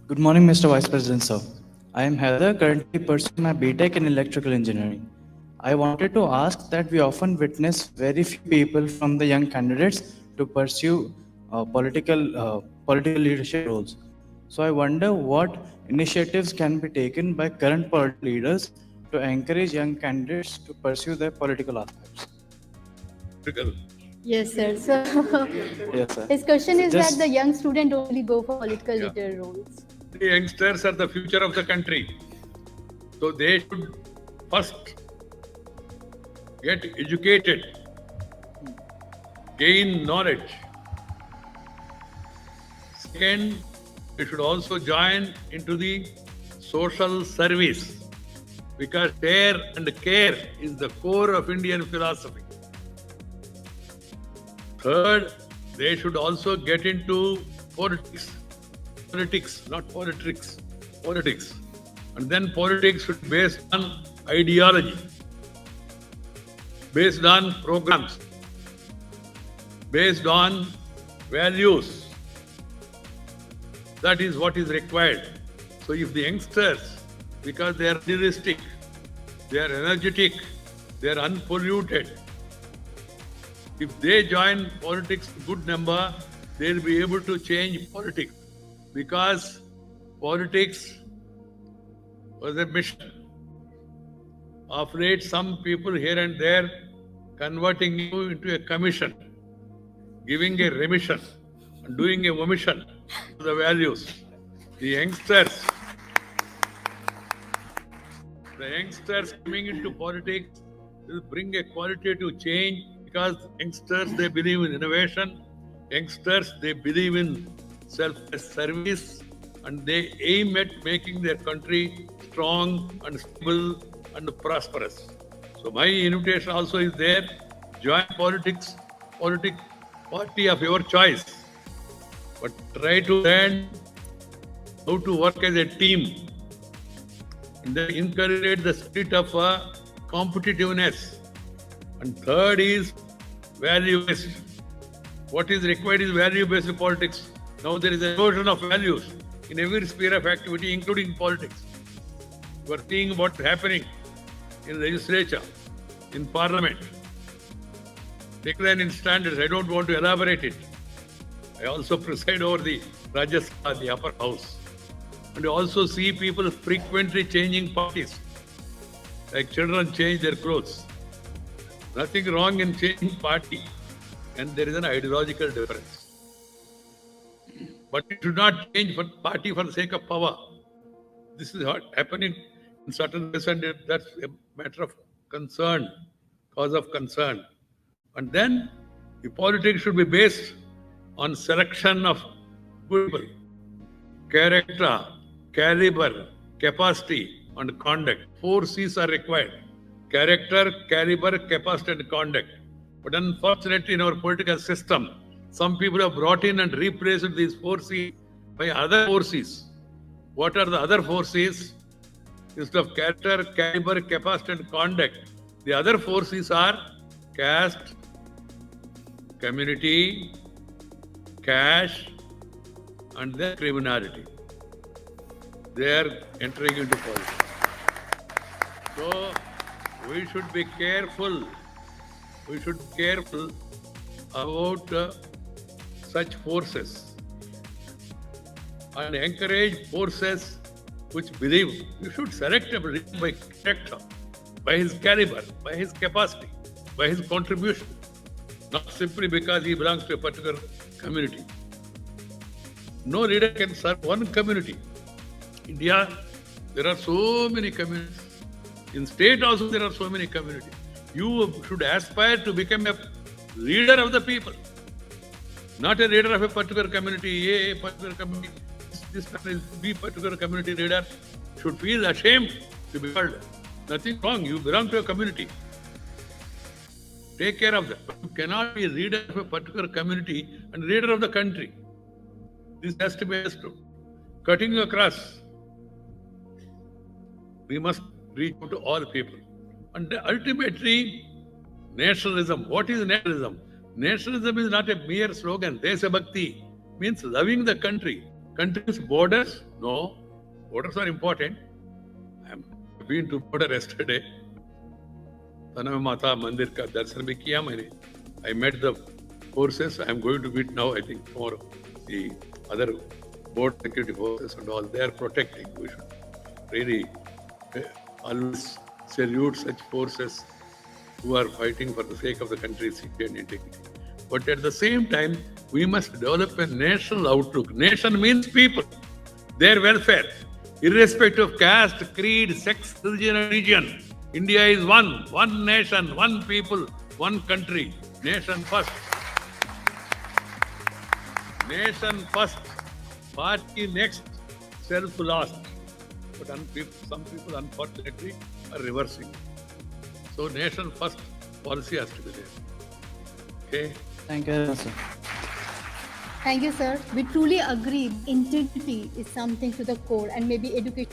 Good morning, Mr. Vice President, sir. I am Heather, currently pursuing my BTech in electrical engineering. I wanted to ask that we often witness very few people from the young candidates to pursue political leadership roles. So I wonder what initiatives can be taken by current political leaders to encourage young candidates to pursue their political aspects. Critical. Yes, sir. So Yes, sir. his question is that Just the young student only go for political Yeah. leader roles. The youngsters are the future of the country. So they should first get educated, gain knowledge. Second, they should also join into the social service because share and care is the core of Indian philosophy. Third, they should also get into politics. Politics, not politics. Politics. And then politics should be based on ideology, based on programs, based on values. That is what is required. So if the youngsters, because they are idealistic, they are energetic, they are unpolluted, if they join politics good number, they'll be able to change politics. Because politics was a mission. Of late, some people here and there converting you into a commission, giving a remission, and doing a omission to the values. The youngsters coming into politics will bring a qualitative change because youngsters, they believe in innovation. Youngsters, they believe in selfless service and they aim at making their country strong and stable and prosperous. So my invitation also is there. Join politics, party of your choice. But try to learn how to work as a team. And then encourage the spirit of competitiveness. And third is value-based. What is required is value-based politics. Now there is a erosion of values in every sphere of activity, including politics. You are seeing what's happening in legislature, in parliament. Decline in standards, I don't want to elaborate it. I also preside over the Rajya Sabha, the upper house. And I also see people frequently changing parties, like children change their clothes. Nothing wrong in changing party, and there is an ideological difference. But it should not change for party for the sake of power. This is what happening in certain ways, and that's a matter of concern, cause of concern. And then the politics should be based on selection of good people, character, caliber, capacity, and conduct. 4 C's are required: character, caliber, capacity, and conduct. But unfortunately, in our political system, some people have brought in and replaced these 4 C's by other 4 C's. What are the other 4 C's? Instead of character, caliber, capacity, and conduct, the other 4 C's are caste, community, cash, and then criminality. They are entering into politics. So we should be careful. We should be careful about such forces and encourage forces which believe. You should select a person by character, by his caliber, by his capacity, by his contribution, not simply because he belongs to a particular community. No leader can serve one community. India, there are so many communities. In state also there are so many communities. You should aspire to become a leader of the people, not a leader of a particular community. A particular community, this person is B particular community leader, should feel ashamed to be called. Nothing wrong. You belong to a community. Take care of that. But you cannot be a leader of a particular community and leader of the country. This has to be understood. Cutting across, we must reach out to all people. And ultimately, nationalism. What is nationalism? Nationalism is not a mere slogan. Desha Bhakti means loving the country, Countries' borders? No. Borders are important. I've been to border yesterday. Tanave Mata Mandir ka darshan bhi kiya maine. I met the forces. I am going to meet now, I think, tomorrow. The other border security forces and all. They are protecting. We should really always salute such forces who are fighting for the sake of the country's security and integrity. But at the same time, we must develop a national outlook. Nation means people, their welfare, irrespective of caste, creed, sex, religion, and region. India is one nation, one people, one country. Nation first. Nation first. Party next. Self last. But some people, unfortunately, are reversing. So, nation first policy has to be there. Okay? Thank you very much, sir. Thank you, sir. We truly agree integrity is something to the core, and maybe education